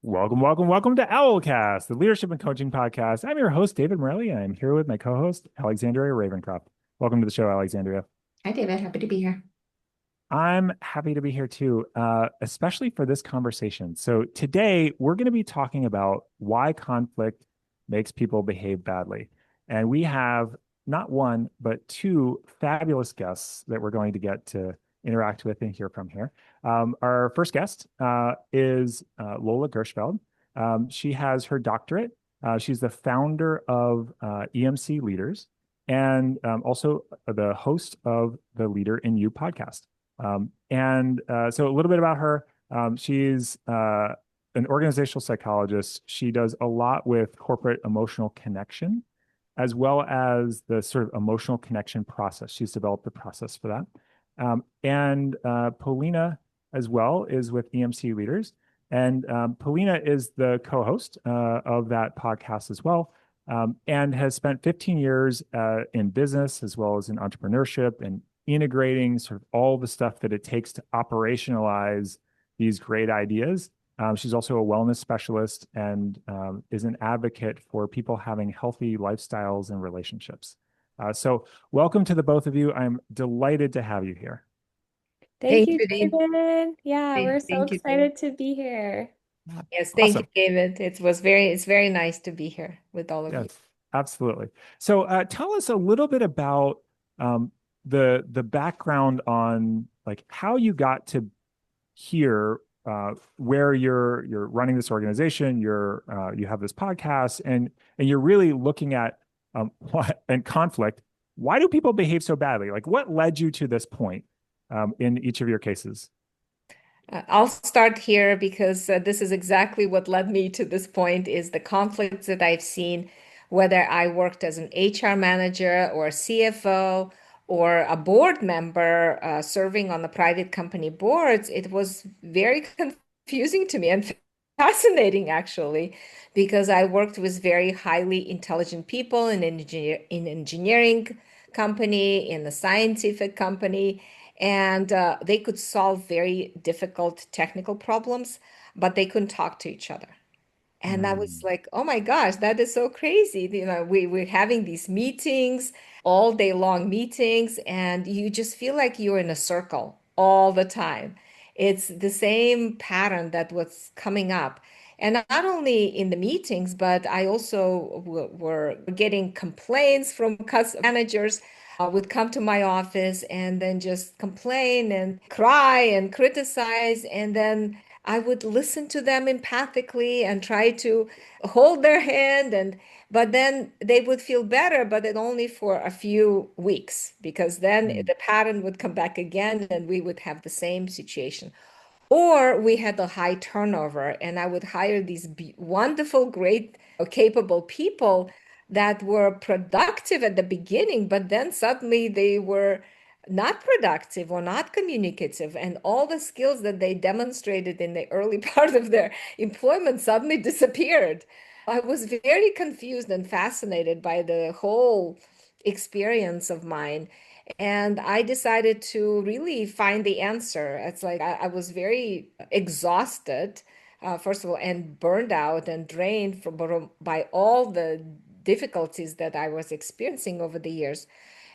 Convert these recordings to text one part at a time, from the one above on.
Welcome to OwlCast, the leadership and coaching podcast. I'm your host, David Morelli, and I'm here with my co-host, Alexandria Ravencroft. Welcome to the show, Alexandria. Hi, David. Happy to be here. I'm happy to be here too, especially for this conversation. So today we're going to be talking about why conflict makes people behave badly. And we have not one, but two fabulous guests that we're going to get to interact with and hear from here. Our first guest is Lola Gershfeld. She has her doctorate. She's the founder of EMC Leaders and also the host of the Leader in You podcast. So a little bit about her. She's an organizational psychologist. She does a lot with corporate emotional connection, as well as the sort of emotional connection process. She's developed a process for that. And Polina as well is with EMC Leaders. And Polina is the co-host of that podcast as well, and has spent 15 years in business as well as in entrepreneurship and integrating sort of all the stuff that it takes to operationalize these great ideas. She's also a wellness specialist and is an advocate for people having healthy lifestyles and relationships. So, welcome to the both of you. I'm delighted to have you here. Thank Thank you, you, Dave. David. Yeah, we're so Thank you, Dave. excited to be here. Yes, thank you, Awesome. David. It's very nice to be here with all of you. Yes, absolutely. So, tell us a little bit about um, the background on like how you got to here, where you're running this organization, you have this podcast, and you're really looking at what and conflict. Why do people behave so badly? Like, what led you to this point in each of your cases? I'll start here because this is exactly what led me to this point is the conflicts that I've seen, whether I worked as an HR manager or a CFO or a board member serving on the private company boards. It was very confusing to me and fascinating actually, because I worked with very highly intelligent people in engineering company, in the scientific company, and they could solve very difficult technical problems, but they couldn't talk to each other. And I was Mm, like, oh my gosh, that is so crazy. You know, we're having these meetings, all day long meetings, and you just feel like you're in a circle all the time. It's the same pattern that was coming up. And not only in the meetings, but I also were getting complaints from managers would come to my office and then just complain and cry and criticize. And then I would listen to them empathically and try to hold their hand, and but then they would feel better, but then only for a few weeks, because then mm, the pattern would come back again and we would have the same situation. Or we had a high turnover, and I would hire these wonderful, great, capable people that were productive at the beginning, but then suddenly they were not productive or not communicative, and all the skills that they demonstrated in the early part of their employment suddenly disappeared. I was very confused and fascinated by the whole experience of mine. And I decided to really find the answer. It's like I was very exhausted, first of all, and burned out and drained by all the difficulties that I was experiencing over the years.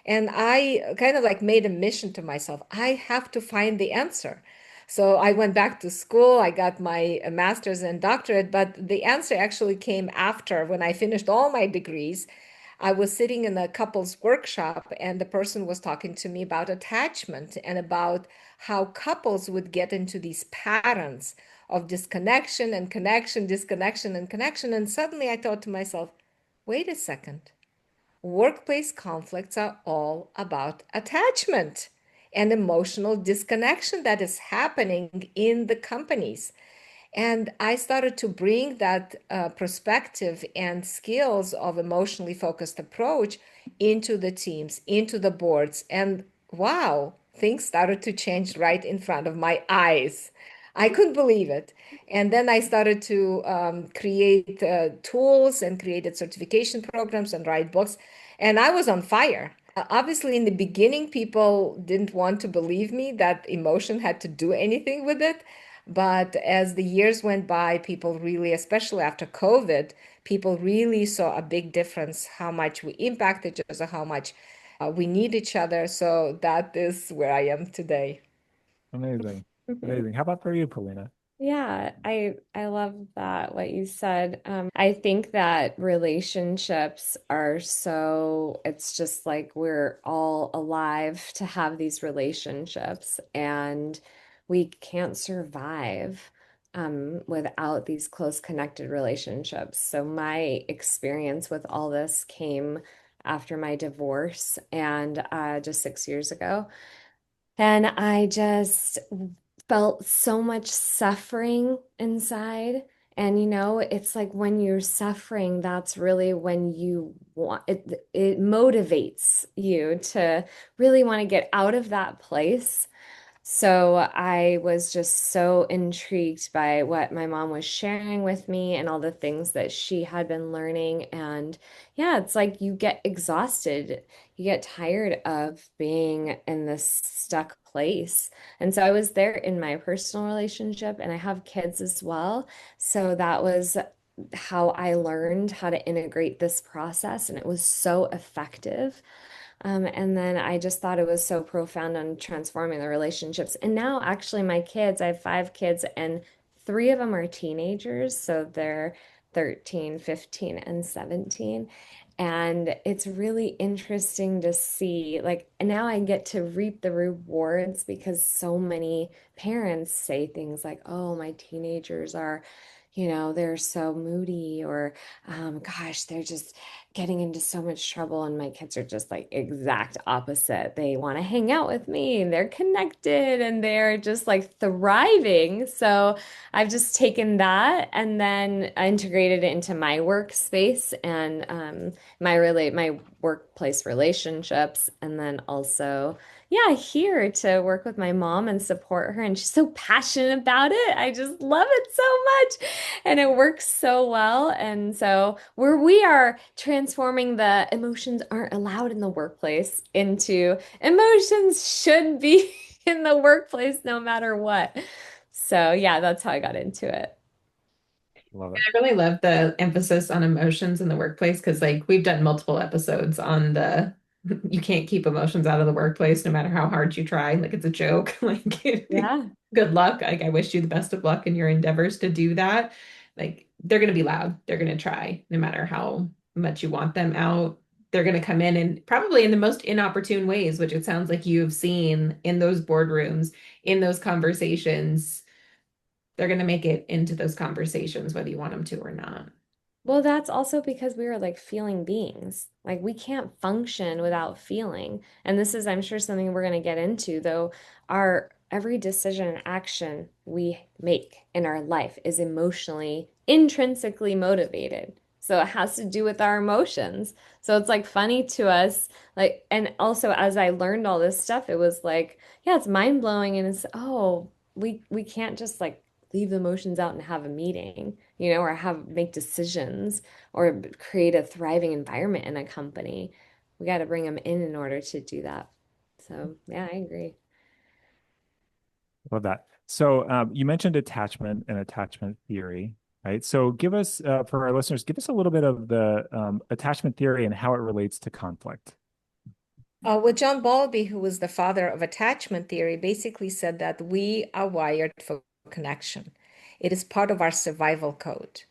And I kind of like made a mission to myself. I have to find the answer. So I went back to school. I got my master's and doctorate, but the answer actually came after when I finished all my degrees. I was sitting in a couples workshop, and the person was talking to me about attachment and about how couples would get into these patterns of disconnection and connection, disconnection and connection. And suddenly I thought to myself, wait a second. Workplace conflicts are all about attachment and emotional disconnection that is happening in the companies. And I started to bring that perspective and skills of emotionally focused approach into the teams, into the boards. And wow, things started to change right in front of my eyes. I couldn't believe it. And then I started to create tools and created certification programs and write books. And I was on fire. Obviously, in the beginning, people didn't want to believe me that emotion had to do anything with it. But as the years went by, people really, especially after COVID, people really saw a big difference, how much we impact each other, how much we need each other. So that is where I am today. Amazing. Amazing. How about for you, Polina? Yeah, I love that what you said. I think that relationships are so, it's just like we're all alive to have these relationships, and we can't survive without these close connected relationships. So my experience with all this came after my divorce and just 6 years ago. And I just felt so much suffering inside. And it's like when you're suffering, that's really when you want it motivates you to really want to get out of that place. So I was just so intrigued by what my mom was sharing with me and all the things that she had been learning. And yeah, it's like you get exhausted, you get tired of being in this stuck place. And so I was there in my personal relationship, and I have kids as well. So that was how I learned how to integrate this process, and it was so effective. And then I just thought it was so profound on transforming the relationships. And now, actually, my kids, I have 5 kids, and 3 of them are teenagers. So they're 13, 15, and 17. And it's really interesting to see, like, now I get to reap the rewards because so many parents say things like, oh, my teenagers are, they're so moody, or gosh, they're just getting into so much trouble. And my kids are just like exact opposite. They want to hang out with me, and they're connected, and they're just like thriving. So I've just taken that and then integrated it into my workspace and my workplace relationships, and then also yeah, here to work with my mom and support her. And she's so passionate about it. I just love it so much. And it works so well. And so where we are transforming the emotions aren't allowed in the workplace into emotions should be in the workplace no matter what. So yeah, that's how I got into it. Love it. I really love the emphasis on emotions in the workplace because, like, we've done multiple episodes on the you can't keep emotions out of the workplace no matter how hard you try. Like, it's a joke. Like, Yeah. good luck. Like, I wish you the best of luck in your endeavors to do that. Like, they're going to be loud. They're going to try no matter how much you want them out. They're going to come in and probably in the most inopportune ways, which it sounds like you've seen in those boardrooms, in those conversations. They're going to make it into those conversations, whether you want them to or not. Well, that's also because we are like feeling beings. Like we can't function without feeling. And this is, I'm sure, something we're going to get into, though. Our every decision and action we make in our life is emotionally, intrinsically motivated. So it has to do with our emotions. So it's like funny to us. Like, and also as I learned all this stuff, it was like, yeah, it's mind blowing. And it's, oh, we can't just like leave the emotions out and have a meeting, or have make decisions or create a thriving environment in a company. We got to bring them in order to do that. So, yeah, I agree. Love that. So you mentioned attachment and attachment theory, right? So give us, for our listeners, give us a little bit of the attachment theory and how it relates to conflict. Well, John Bowlby, who was the father of attachment theory, basically said that we are wired for connection. It is part of our survival code.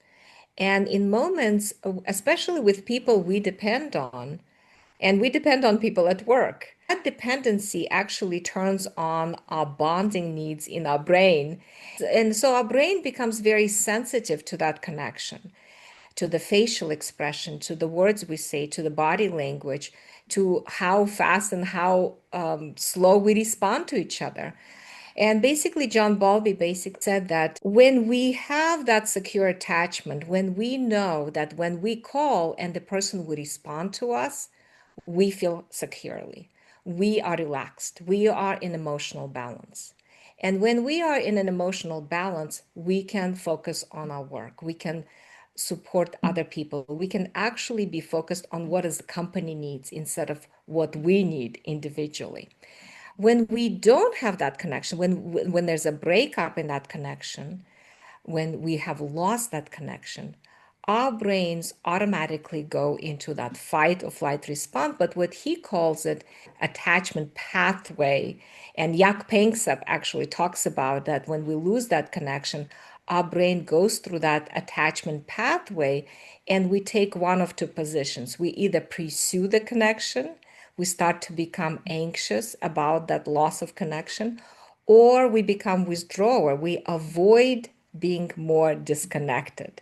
And in moments, especially with people we depend on, and we depend on people at work, that dependency actually turns on our bonding needs in our brain. And so our brain becomes very sensitive to that connection, to the facial expression, to the words we say, to the body language, to how fast and how slow we respond to each other. And basically, John Bowlby basically said that when we have that secure attachment, when we know that when we call and the person will respond to us, we feel securely. We are relaxed. We are in emotional balance. And when we are in an emotional balance, we can focus on our work. We can support other people. We can actually be focused on what is the company needs instead of what we need individually. When we don't have that connection, when there's a breakup in that connection, when we have lost that connection, our brains automatically go into that fight or flight response. But what he calls it attachment pathway. And Jaak Panksepp actually talks about that when we lose that connection, our brain goes through that attachment pathway and we take one of two positions. We either pursue the connection, we start to become anxious about that loss of connection, or we become withdrawer. We avoid being more disconnected.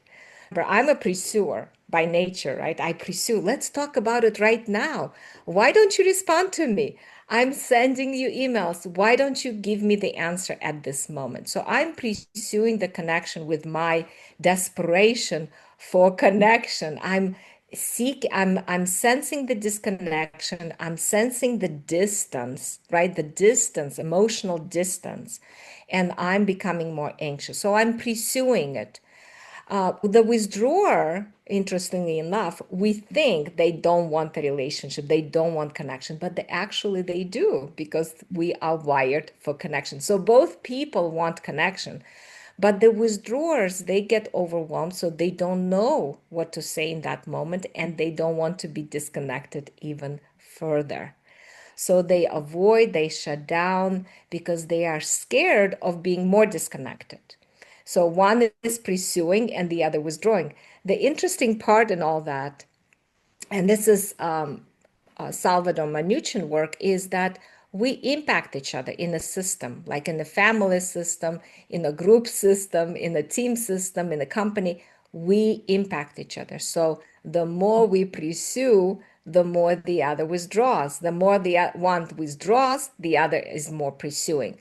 But I'm a pursuer by nature, right? I pursue. Let's talk about it right now. Why don't you respond to me? I'm sending you emails. Why don't you give me the answer at this moment? So I'm pursuing the connection with my desperation for connection. I'm sensing the disconnection. I'm sensing the distance, right? The distance, emotional distance, and I'm becoming more anxious. So I'm pursuing it. The withdrawer, interestingly enough, we think they don't want the relationship, they don't want connection, but they do because we are wired for connection. So both people want connection, but the withdrawers, they get overwhelmed, so they don't know what to say in that moment, and they don't want to be disconnected even further. So they avoid, they shut down because they are scared of being more disconnected. So one is pursuing and the other withdrawing. The interesting part in all that, and this is Salvador Minuchin work, is that we impact each other in a system, like in the family system, in a group system, in a team system, in a company. We impact each other. So the more we pursue, the more the other withdraws. The more the one withdraws, the other is more pursuing.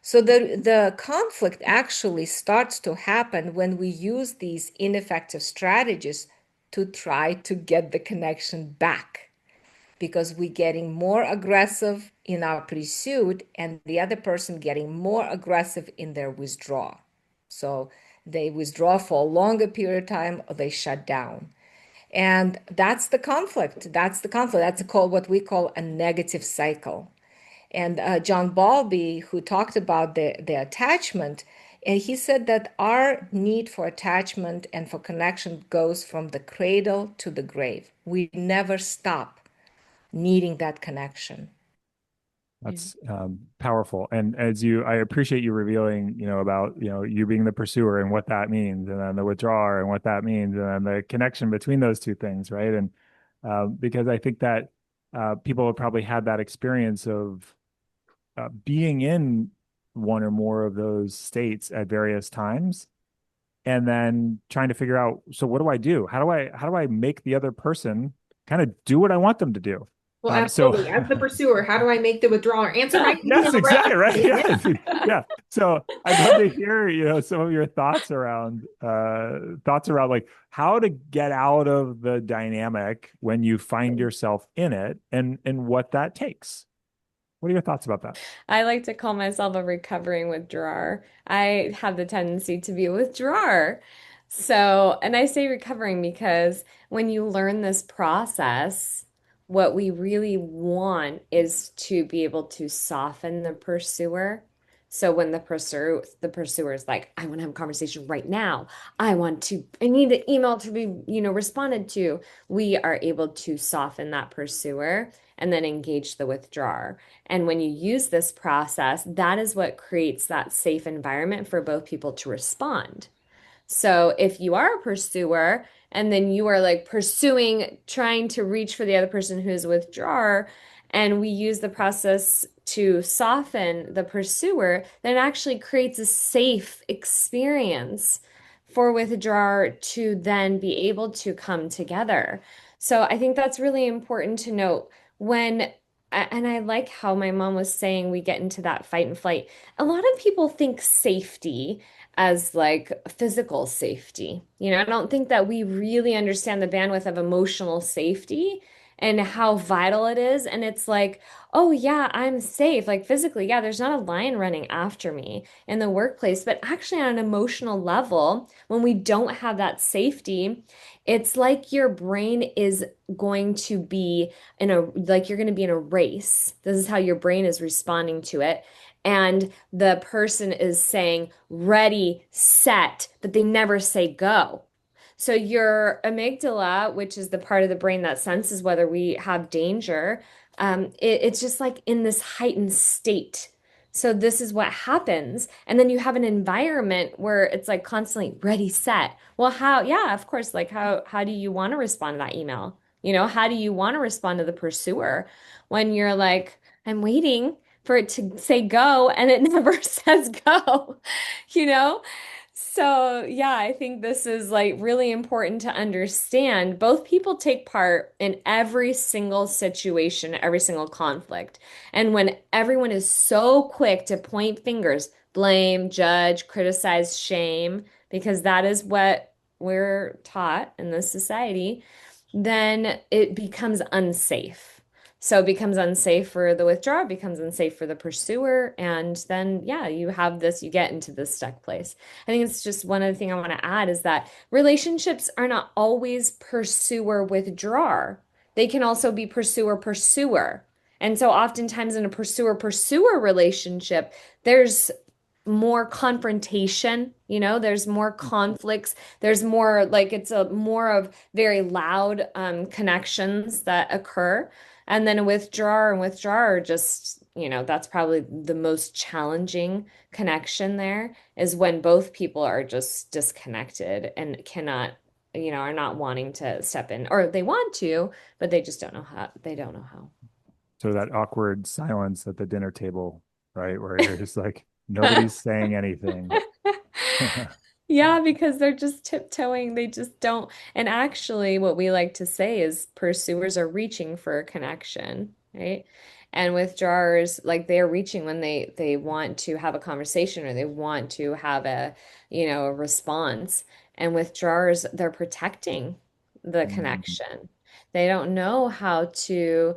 So the conflict actually starts to happen when we use these ineffective strategies to try to get the connection back, because we're getting more aggressive in our pursuit and the other person getting more aggressive in their withdrawal. So they withdraw for a longer period of time or they shut down. And that's the conflict. That's the conflict. That's called what we call a negative cycle. And John Bowlby, who talked about the attachment, and he said that our need for attachment and for connection goes from the cradle to the grave. We never stop needing that connection. That's powerful. And I appreciate you revealing, about, you being the pursuer and what that means, and then the withdrawer and what that means, and then the connection between those two things, right? And because I think that people have probably had that experience of being in one or more of those states at various times, and then trying to figure out, so what do I do? How do I make the other person kind of do what I want them to do? Well, So absolutely. As the pursuer, how do I make the withdrawer? Answer my yes, email, exactly, right? right. Yes, yeah. So I'd love to hear, some of your thoughts around like how to get out of the dynamic when you find yourself in it, and what that takes. What are your thoughts about that? I like to call myself a recovering withdrawer. I have the tendency to be a withdrawer. So, and I say recovering because when you learn this process, what we really want is to be able to soften the pursuer. So when the pursuer is like, I want to have a conversation right now. I need the email to be, responded to. We are able to soften that pursuer and then engage the withdrawer. And when you use this process, that is what creates that safe environment for both people to respond. So if you are a pursuer and then you are like pursuing, trying to reach for the other person who's a withdrawer, and we use the process to soften the pursuer, then it actually creates a safe experience for withdrawer to then be able to come together. So I think that's really important to note when, and I like how my mom was saying we get into that fight and flight. A lot of people think safety as like physical safety. I don't think that we really understand the bandwidth of emotional safety and how vital it is. And it's like, oh yeah, I'm safe. Like physically, yeah, there's not a lion running after me in the workplace, but actually on an emotional level, when we don't have that safety, it's like your brain is going to be like you're going to be in a race. This is how your brain is responding to it. And the person is saying ready, set, but they never say go. So your amygdala, which is the part of the brain that senses whether we have danger, it's just like in this heightened state. So this is what happens. And then you have an environment where it's like constantly ready, set. Well, how, yeah, of course, like how do you want to respond to that email? How do you want to respond to the pursuer when you're like, I'm waiting for it to say go and it never says go, you know? So, yeah, I think this is like really important to understand. Both people take part in every single situation, every single conflict. And when everyone is so quick to point fingers, blame, judge, criticize, shame, because that is what we're taught in this society, then it becomes unsafe. So it becomes unsafe for the withdrawer, it becomes unsafe for the pursuer, and then yeah, you get into this stuck place. I think it's just one other thing I want to add is that relationships are not always pursuer withdrawer. They can also be pursuer pursuer. And so oftentimes in a pursuer pursuer relationship, there's more confrontation, there's more conflicts, there's more like it's a more of very loud connections that occur. And then a withdrawer and withdrawer just, that's probably the most challenging connection there is when both people are just disconnected and cannot, are not wanting to step in, or they want to, but they just don't know how. They don't know how. So that awkward silence at the dinner table, right? Where you're just like, nobody's saying anything. Yeah, because they're just tiptoeing. They just don't. And actually, what we like to say is pursuers are reaching for a connection, right? And withdrawers, like they're reaching when they want to have a conversation or they want to have a response. And withdrawers, they're protecting the Mm. connection. They don't know how to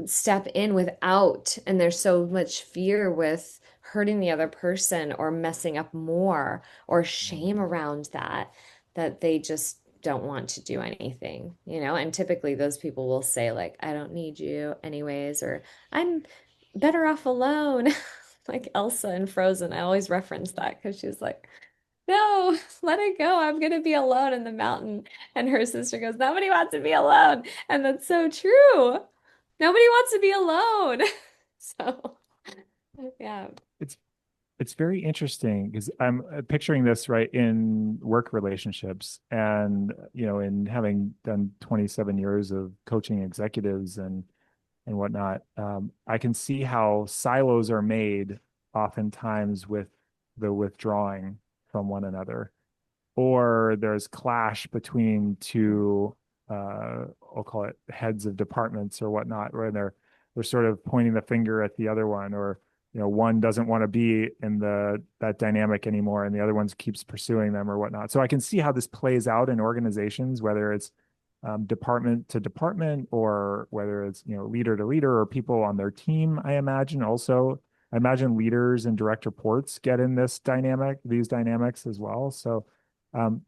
step in without, and there's so much fear with hurting the other person or messing up more or shame around that they just don't want to do anything. And typically those people will say like, I don't need you anyways, or I'm better off alone. Like Elsa in Frozen. I always reference that because she's like, no, let it go. I'm gonna be alone in the mountain. And her sister goes, nobody wants to be alone. And that's so true. Nobody wants to be alone. So, yeah. It's it's very interesting because I'm picturing this right in work relationships and in having done 27 years of coaching executives and whatnot, I can see how silos are made oftentimes with the withdrawing from one another, or there's clash between two, I'll call it heads of departments or whatnot, where they're sort of pointing the finger at the other one, or one doesn't want to be in that dynamic anymore, and the other one keeps pursuing them or whatnot. So I can see how this plays out in organizations, whether it's department to department, or whether it's leader to leader, or people on their team. I imagine leaders and direct reports get in these dynamics as well. So um,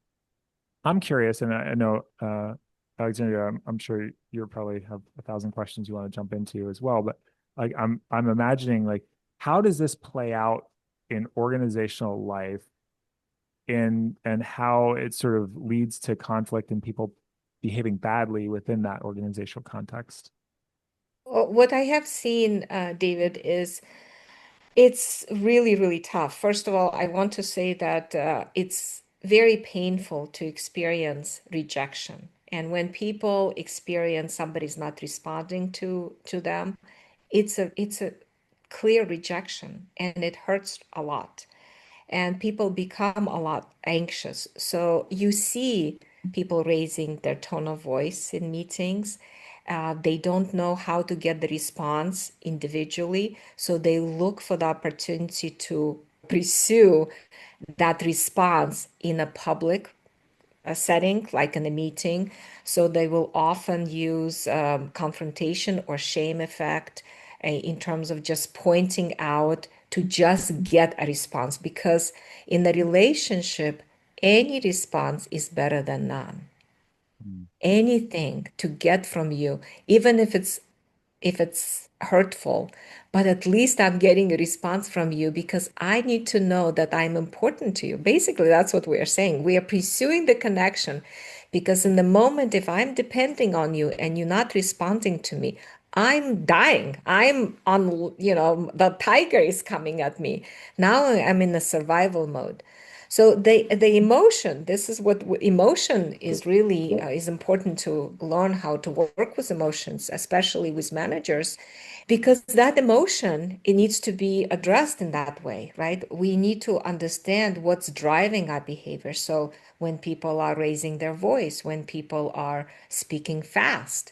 I'm curious, and I know Alexandria, I'm sure you probably have 1,000 questions you want to jump into as well. But like I'm imagining, like, how does this play out in organizational life, and how it sort of leads to conflict and people behaving badly within that organizational context? What I have seen, David, is it's really, really tough. First of all, I want to say that it's very painful to experience rejection. And when people experience somebody's not responding to them, it's a clear rejection and it hurts a lot. And people become a lot anxious. So you see people raising their tone of voice in meetings. They don't know how to get the response individually, so they look for the opportunity to pursue that response in a public setting, like in a meeting. So they will often use confrontation or shame effect in terms of just pointing out to just get a response, because in a relationship, any response is better than none. Mm. Anything to get from you, even if it's hurtful, but at least I'm getting a response from you because I need to know that I'm important to you. Basically, that's what we are saying. We are pursuing the connection because in the moment, if I'm depending on you and you're not responding to me, I'm dying. I'm on, the tiger is coming at me. Now I'm in a survival mode. So the emotion, this is what emotion is really is important to learn how to work with emotions, especially with managers, because that emotion, it needs to be addressed in that way, right? We need to understand what's driving our behavior. So when people are raising their voice, when people are speaking fast,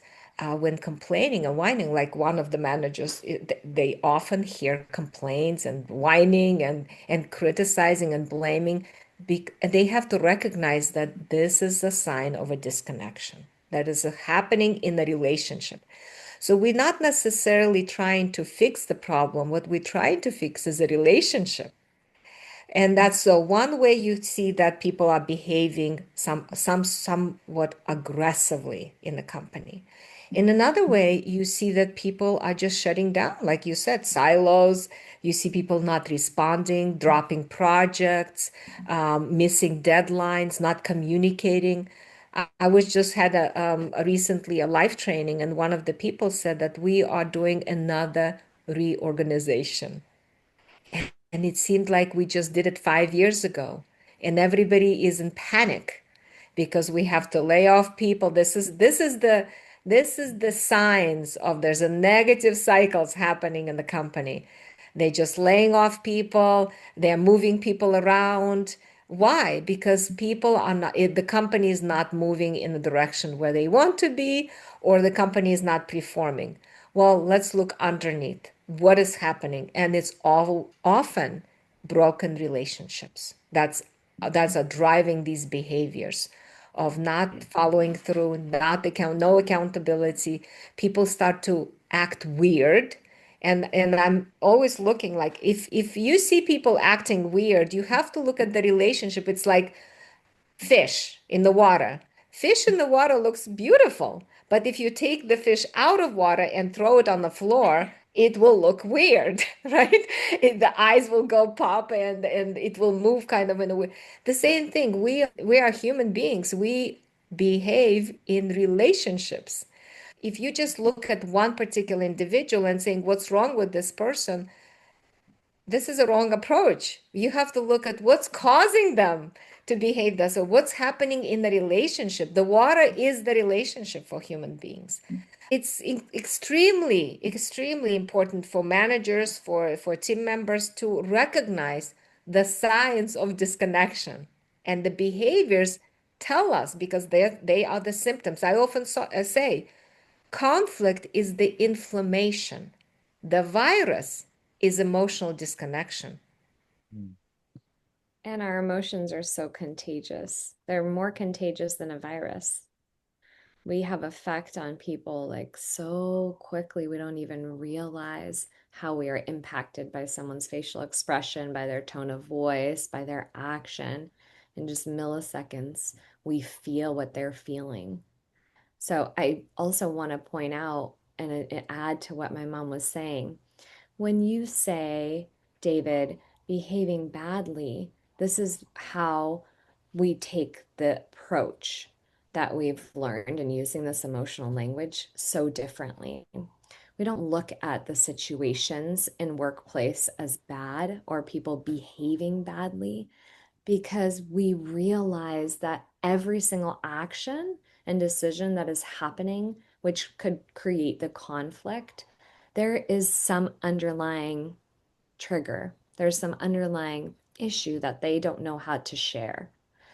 when complaining and whining, like one of the managers, they often hear complaints and whining and criticizing and blaming. They have to recognize that this is a sign of a disconnection that is happening in the relationship. So we're not necessarily trying to fix the problem. What we're trying to fix is a relationship. And that's so one way you see that people are behaving somewhat aggressively in the company. In another way, you see that people are just shutting down, like you said, silos. You see people not responding, dropping projects, missing deadlines, not communicating. I was just had a recently a life training, and one of the people said that we are doing another reorganization. And it seemed like we just did it 5 years ago. And everybody is in panic because we have to lay off people. This is the signs of there's a negative cycles happening in the company. They just laying off people, they're moving people around. Why? Because people are not, the company is not moving in the direction where they want to be, or the company is not performing. Well, let's look underneath. What is happening? And it's all often broken relationships. That's a driving these behaviors of not following through, no accountability. People start to act weird. And I'm always looking like if you see people acting weird, you have to look at the relationship. It's like fish in the water. Fish in the water looks beautiful, but if you take the fish out of water and throw it on the floor, it will look weird, right? The eyes will go pop and it will move kind of in a way. The same thing. We are human beings. We behave in relationships. If you just look at one particular individual and saying, what's wrong with this person? This is a wrong approach. You have to look at what's causing them to behave that. So what's happening in the relationship? The water is the relationship for human beings. It's extremely, extremely important for managers, for team members to recognize the signs of disconnection. And the behaviors tell us because they are the symptoms. I often say conflict is the inflammation. The virus is emotional disconnection. Mm. And our emotions are so contagious. They're more contagious than a virus. We have effect on people like so quickly, we don't even realize how we are impacted by someone's facial expression, by their tone of voice, by their action. In just milliseconds, we feel what they're feeling. So I also want to point out and add to what my mom was saying. When you say, David, behaving badly, this is how we take the approach that we've learned in using this emotional language so differently. We don't look at the situations in workplace as bad or people behaving badly because we realize that every single action and decision that is happening, which could create the conflict, there is some underlying trigger. There's some underlying issue that they don't know how to share.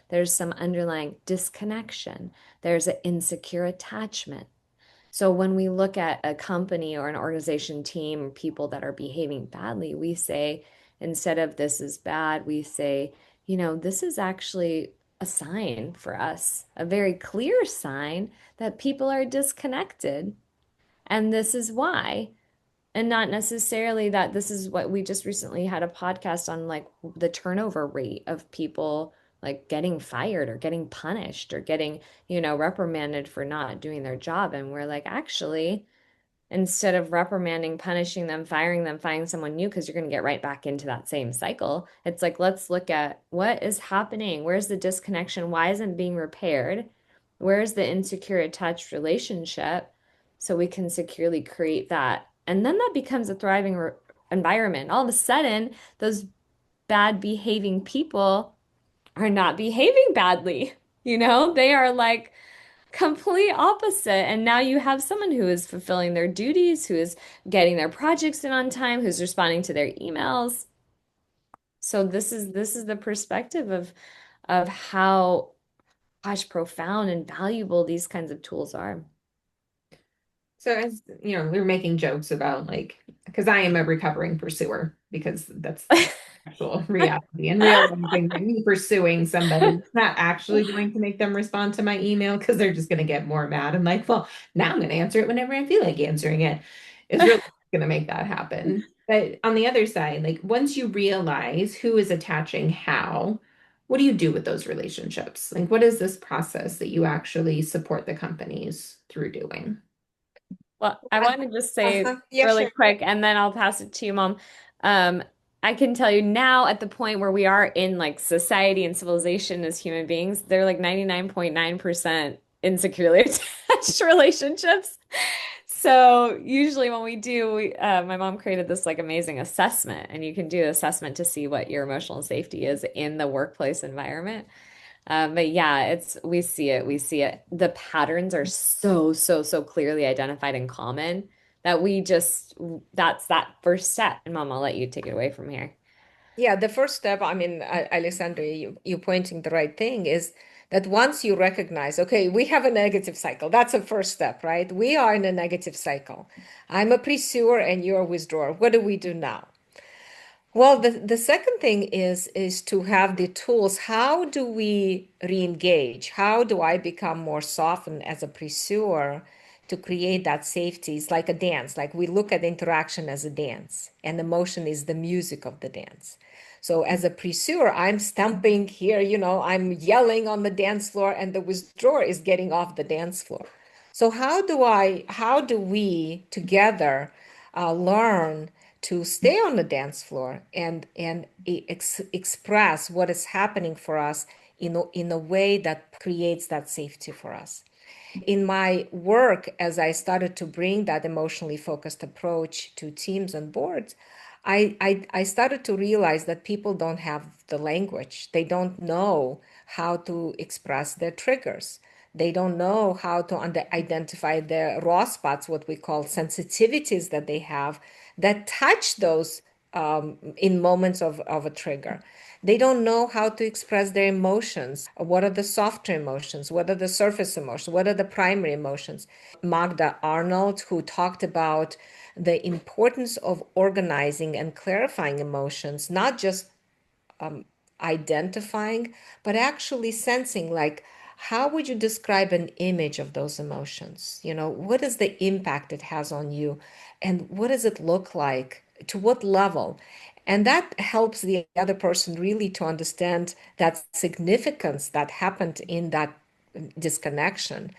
There's some underlying disconnection. There's an insecure attachment. So when we look at a company or an organization team, people that are behaving badly, we say, instead of this is bad, we say, this is actually a sign for us, a very clear sign that people are disconnected. And this is why. And not necessarily that this is what we just recently had a podcast on, like the turnover rate of people like getting fired or getting punished or getting, reprimanded for not doing their job. And we're like, actually, instead of reprimanding, punishing them, firing them, finding someone new, because you're going to get right back into that same cycle. It's like, let's look at what is happening. Where's the disconnection? Why isn't it being repaired? Where's the insecure attached relationship? So we can securely create that. And then that becomes a thriving environment. All of a sudden, those bad behaving people are not behaving badly. They are like, complete opposite. And now you have someone who is fulfilling their duties, who is getting their projects in on time, who's responding to their emails. So this is the perspective of how, gosh, profound and valuable these kinds of tools are. So as you know, we were making jokes about like, because I am a recovering pursuer, because that's the actual reality, and realizing that me pursuing somebody is not actually going to make them respond to my email, because they're just going to get more mad and like, well, now I'm going to answer it whenever I feel like answering it. Is really going to make that happen. But on the other side, like once you realize who is attaching how, what do you do with those relationships? Like, what is this process that you actually support the companies through doing? Well, I want to just say Yeah, really sure. quick, and then I'll pass it to you, Mom. Um, I can tell you now at the point where we are in like society and civilization as human beings, they're like 99.9% insecurely attached relationships. So usually when we do, my mom created this like amazing assessment, and you can do an assessment to see what your emotional safety is in the workplace environment. But yeah, we see it. We see it. The patterns are so, so, so clearly identified and common that that's that first step. And Mom, I'll let you take it away from here. Yeah, the first step, I mean, Alexandria, you pointing the right thing is that once you recognize, okay, we have a negative cycle. That's a first step, right? We are in a negative cycle. I'm a pursuer and you're a withdrawer. What do we do now? Well, the second thing is to have the tools. How do we re-engage? How do I become more softened as a pursuer to create that safety? It's like a dance. Like we look at interaction as a dance, and emotion is the music of the dance. So as a pursuer, I'm stamping here, I'm yelling on the dance floor, and the withdrawer is getting off the dance floor. So how do we together learn to stay on the dance floor and express what is happening for us in a way that creates that safety for us? In my work, as I started to bring that emotionally focused approach to teams and boards, I started to realize that people don't have the language. They don't know how to express their triggers. They don't know how to identify their raw spots, what we call sensitivities that they have that touch those in moments of a trigger. They don't know how to express their emotions. What are the softer emotions? What are the surface emotions? What are the primary emotions? Magda Arnold, who talked about the importance of organizing and clarifying emotions, not just identifying, but actually sensing, like, how would you describe an image of those emotions? What is the impact it has on you? And what does it look like? To what level? And that helps the other person really to understand that significance that happened in that disconnection.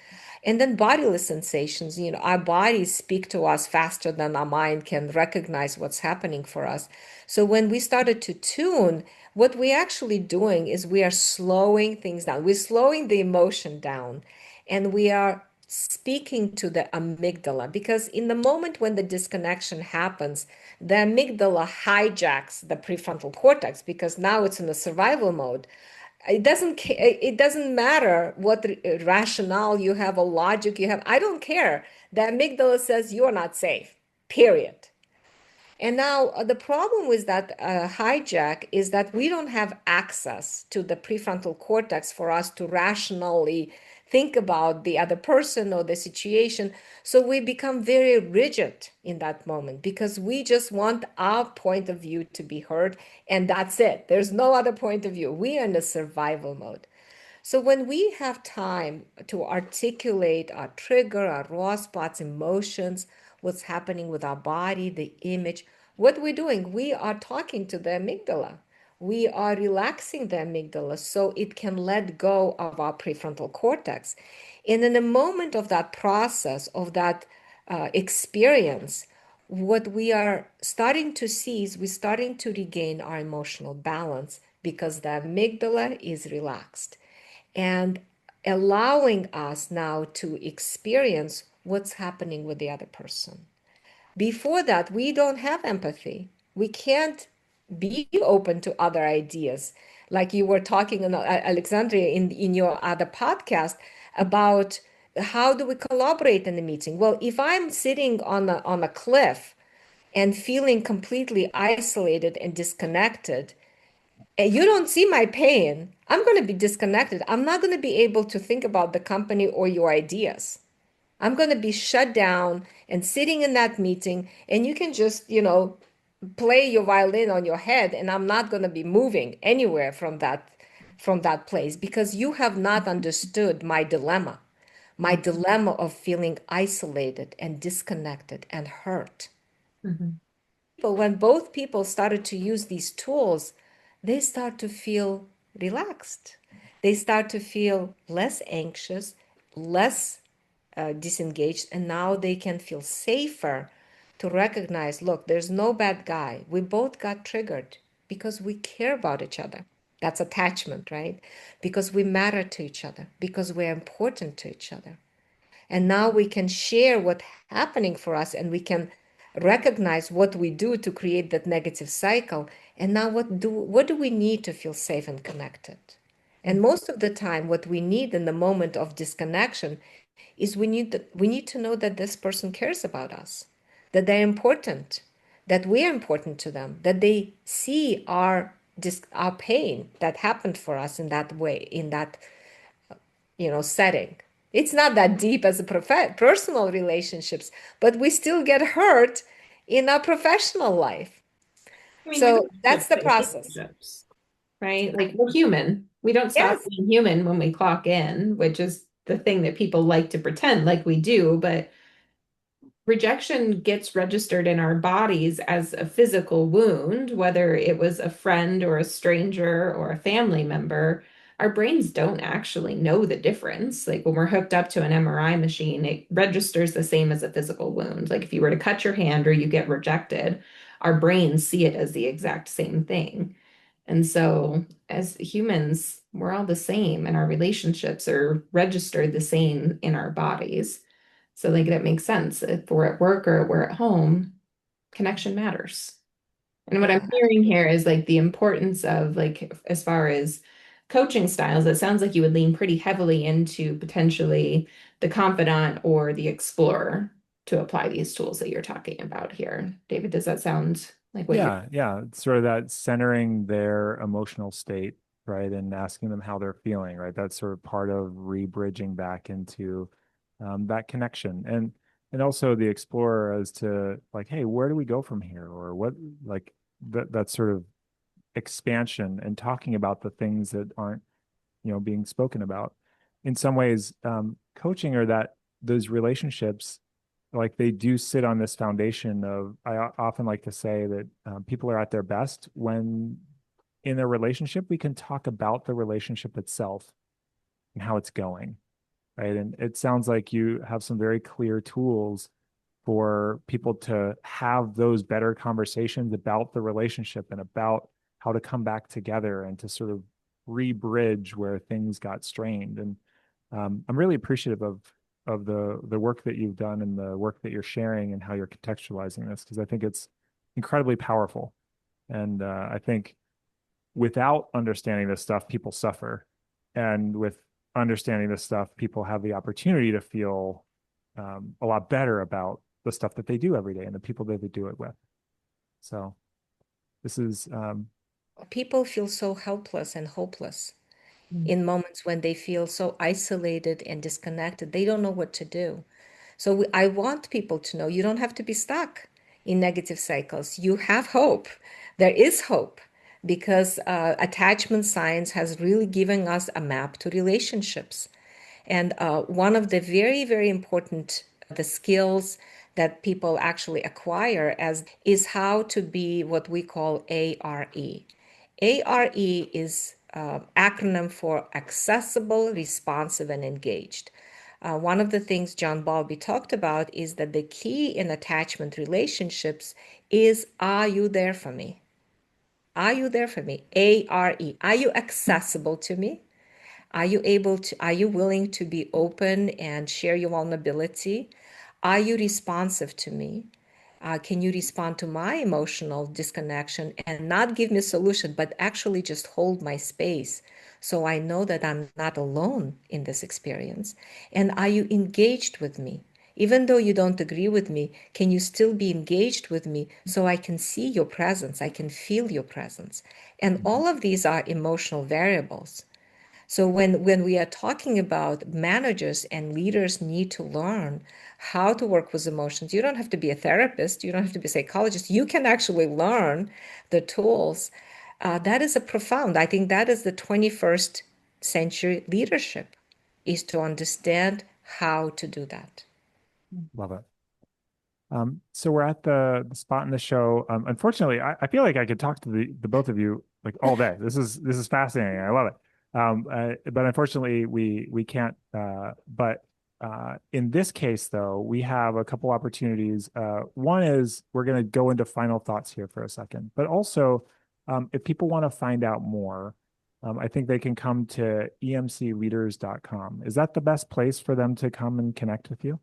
And then bodily sensations, our bodies speak to us faster than our mind can recognize what's happening for us. So when we started to tune, what we're actually doing is we are slowing things down. We're slowing the emotion down, and we are speaking to the amygdala, because in the moment when the disconnection happens, the amygdala hijacks the prefrontal cortex, because now it's in a survival mode. It doesn't matter what rationale you have or logic you have. I don't care. The amygdala says you're not safe, period. And now the problem with that hijack is that we don't have access to the prefrontal cortex for us to rationally think about the other person or the situation. So we become very rigid in that moment because we just want our point of view to be heard, and that's it. There's no other point of view. We are in a survival mode. So when we have time to articulate our trigger, our raw spots, emotions, what's happening with our body, the image, what we're doing, we are talking to the amygdala. We are relaxing the amygdala so it can let go of our prefrontal cortex. And in the moment of that process, of that experience, what we are starting to see is we're starting to regain our emotional balance because the amygdala is relaxed and allowing us now to experience what's happening with the other person. Before that, we don't have empathy. We can't be open to other ideas. Like you were talking, Alexandria, in your other podcast about how do we collaborate in the meeting? Well, if I'm sitting on a cliff and feeling completely isolated and disconnected, and you don't see my pain, I'm going to be disconnected. I'm not going to be able to think about the company or your ideas. I'm going to be shut down and sitting in that meeting, and you can just, play your violin on your head, and I'm not going to be moving anywhere from that place because you have not understood my dilemma of feeling isolated and disconnected and hurt. Mhm. But when both people started to use these tools, they start to feel relaxed. They start to feel less anxious, less disengaged, and now they can feel safer to recognize, look, there's no bad guy. We both got triggered because we care about each other. That's attachment, right? Because we matter to each other, because we're important to each other. And now we can share what's happening for us and we can recognize what we do to create that negative cycle. And now what do we need to feel safe and connected? And most of the time, what we need in the moment of disconnection is we need to know that this person cares about us, that they're important, that we're important to them, that they see our pain that happened for us in that way, in that setting. It's not that deep as a personal relationships, but we still get hurt in our professional life. I mean, So that's relationships the are process. relationships, right? Like we're human. We don't stop Yes. being human when we clock in, which is the thing that people like to pretend like we do. But rejection gets registered in our bodies as a physical wound, whether it was a friend or a stranger or a family member. Our brains don't actually know the difference. Like when we're hooked up to an MRI machine, it registers the same as a physical wound. Like if you were to cut your hand or you get rejected, our brains see it as the exact same thing. And so, as humans, we're all the same, and our relationships are registered the same in our bodies. So, like, that makes sense. If we're at work or we're at home, connection matters. And what I'm Yeah, hearing here is like the importance of, like, as far as coaching styles, it sounds like you would lean pretty heavily into potentially the confidant or the explorer to apply these tools that you're talking about here. David, does that sound like what you're? Yeah. It's sort of that centering their emotional state, right? And asking them how they're feeling, right? That's sort of part of re-bridging back into that connection. And also the explorer as to like, hey, where do we go from here? Or what like that sort of expansion and talking about the things that aren't, being spoken about. In some ways, coaching or that those relationships like they do sit on this foundation of often like to say that people are at their best when in a relationship we can talk about the relationship itself and how it's going, right? And it sounds like you have some very clear tools for people to have those better conversations about the relationship and about how to come back together and to sort of re-bridge where things got strained. And I'm really appreciative of the work that you've done and the work that you're sharing and how you're contextualizing this because I think it's incredibly powerful. And I think without understanding this stuff, people suffer, and with understanding this stuff, people have the opportunity to feel a lot better about the stuff that they do every day and the people that they do it with. So this is People feel so helpless and hopeless Mm. in moments when they feel so isolated and disconnected. They don't know what to do. So I want people to know you don't have to be stuck in negative cycles. You have hope. There is hope. because attachment science has really given us a map to relationships. And one of the very, very important the skills that people actually acquire as is how to be what we call ARE. ARE is acronym for accessible, responsive, and engaged. One of the things John Bowlby talked about is that the key in attachment relationships is, are you there for me? Are you there for me? ARE. Are you accessible to me? Are you willing to be open and share your vulnerability? Are you responsive to me? Can you respond to my emotional disconnection and not give me a solution, but actually just hold my space so I know that I'm not alone in this experience? And are you engaged with me? Even though you don't agree with me, can you still be engaged with me so I can see your presence? I can feel your presence. And all of these are emotional variables. So when we are talking about managers and leaders need to learn how to work with emotions, you don't have to be a therapist, you don't have to be a psychologist. You can actually learn the tools. That is a profound. I think that is the 21st century leadership, is to understand how to do that. Love it. So we're at the spot in the show. Unfortunately, I feel like I could talk to the both of you like all day. This is fascinating. I love it. But unfortunately, we can't. But in this case, though, we have a couple opportunities. One is we're going to go into final thoughts here for a second. But also, if people want to find out more, I think they can come to emcleaders.com. Is that the best place for them to come and connect with you?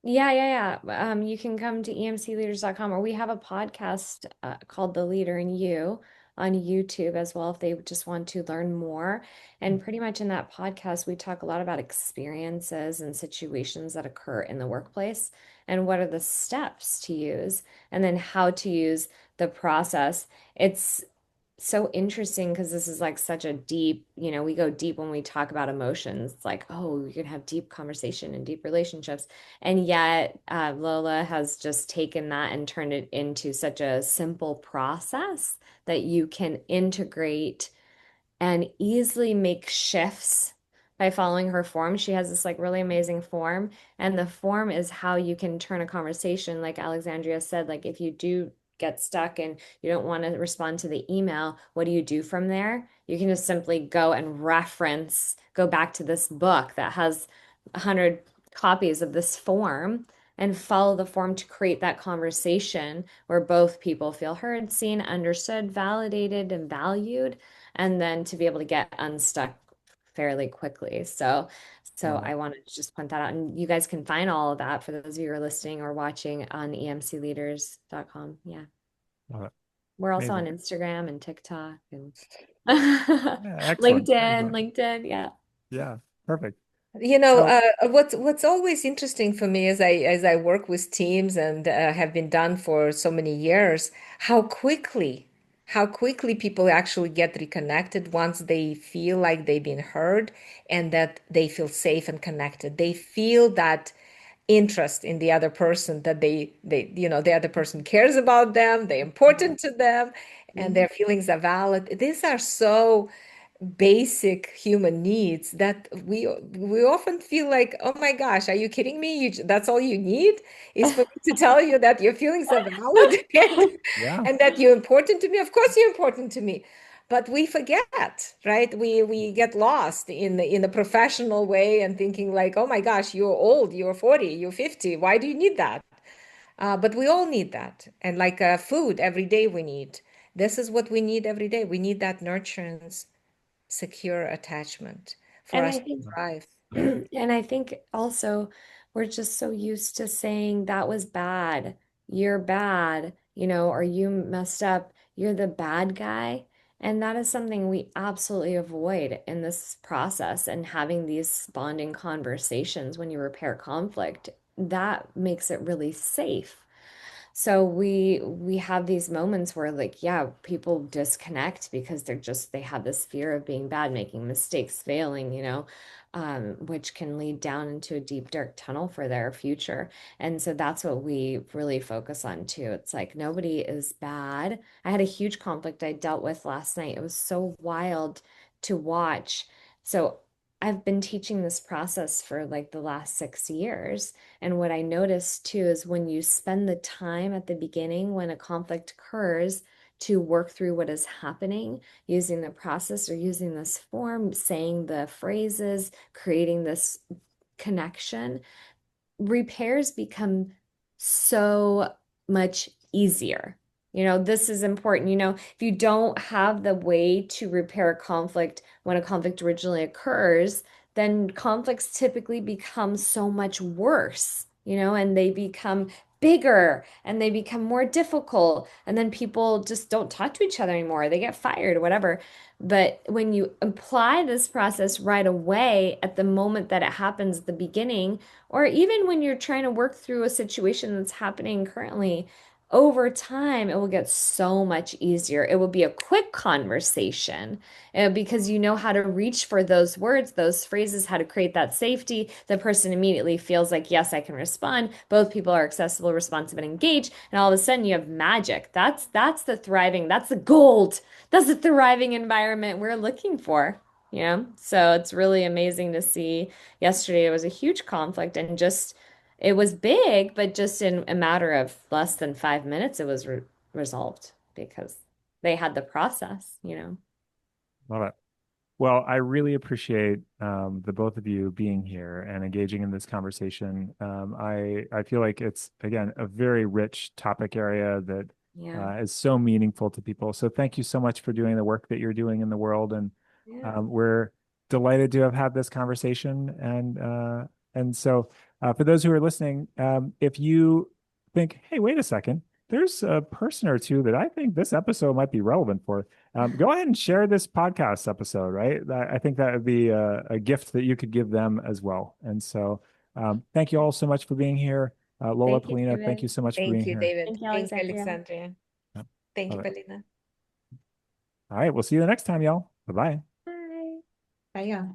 Yeah. You can come to emcleaders.com, or we have a podcast called The Leader in You on YouTube as well if they just want to learn more. And pretty much in that podcast, we talk a lot about experiences and situations that occur in the workplace and what are the steps to use, and then how to use the process. It's so interesting because this is like such a deep, we go deep when we talk about emotions. It's like, oh, you can have deep conversation and deep relationships. And yet, Lola has just taken that and turned it into such a simple process that you can integrate and easily make shifts by following her form. She has this like really amazing form, and the form is how you can turn a conversation, like Alexandria said, like if you do get stuck and you don't want to respond to the email, what do you do from there? You can just simply go and go back to this book that has 100 copies of this form and follow the form to create that conversation where both people feel heard, seen, understood, validated, and valued, and then to be able to get unstuck fairly quickly. So Love it. I wanted to just point that out. And you guys can find all of that for those of you who are listening or watching on emcleaders.com. Yeah. Love it. We're also on Amazing. Instagram and TikTok and Yeah, excellent. Excellent. LinkedIn. Yeah. Yeah, perfect. You know, So, what's always interesting for me as I work with teams and have been done for so many years, how quickly people actually get reconnected once they feel like they've been heard and that they feel safe and connected. They feel that interest in the other person, that the other person cares about them, they're important to them, and their feelings are valid. These are so basic human needs that we often feel like, oh my gosh, are you kidding me? That's all you need is for me to tell you that your feelings are valid yeah, and that you're important to me. Of course, you're important to me, but we forget, right? We get lost in the professional way and thinking like, oh my gosh, you're old, you're 40, you're 50. Why do you need that? But we all need that, and like food every day we need. This is what we need every day. We need that nurturance, secure attachment for And us I to think thrive. And I think also we're just so used to saying that was bad, you're bad, or you messed up, you're the bad guy. And that is something we absolutely avoid in this process and having these bonding conversations when you repair conflict. That makes it really safe. So we have these moments where like, yeah, people disconnect because they have this fear of being bad, making mistakes, failing, which can lead down into a deep, dark tunnel for their future. And so that's what we really focus on too. It's like nobody is bad. I had a huge conflict I dealt with last night. It was so wild to watch. So I've been teaching this process for like the last 6 years. And what I noticed too is when you spend the time at the beginning when a conflict occurs to work through what is happening, using the process or using this form, saying the phrases, creating this connection, repairs become so much easier. This is important. If you don't have the way to repair a conflict when a conflict originally occurs, then conflicts typically become so much worse, and they become bigger and they become more difficult. And then people just don't talk to each other anymore. They get fired, whatever. But when you apply this process right away at the moment that it happens at the beginning, or even when you're trying to work through a situation that's happening currently, over time, it will get so much easier. It will be a quick conversation because you know how to reach for those words, those phrases, how to create that safety. The person immediately feels like, yes, I can respond. Both people are accessible, responsive, and engaged. And all of a sudden, you have magic. That's the thriving, that's the gold. That's the thriving environment we're looking for. So it's really amazing to see. Yesterday, it was a huge conflict and just it was big, but just in a matter of less than 5 minutes, it was resolved because they had the process. Love it. Well, I really appreciate the both of you being here and engaging in this conversation. I feel like it's again a very rich topic area that Yeah. is so meaningful to people. So thank you so much for doing the work that you're doing in the world, and Yeah. we're delighted to have had this conversation. And so for those who are listening, if you think, hey, wait a second, there's a person or two that I think this episode might be relevant for. Go ahead and share this podcast episode, right? I think that would be a gift that you could give them as well. And so, thank you all so much for being here. Lola, Thank you, Polina, thank you David. so much for Thank being you, here. David. Thank you, Thank you, Alexandria. Alexandria. Yep, Thank you, love it. Polina. All right, we'll see you the next time, y'all. Bye bye. Bye. Bye, yeah.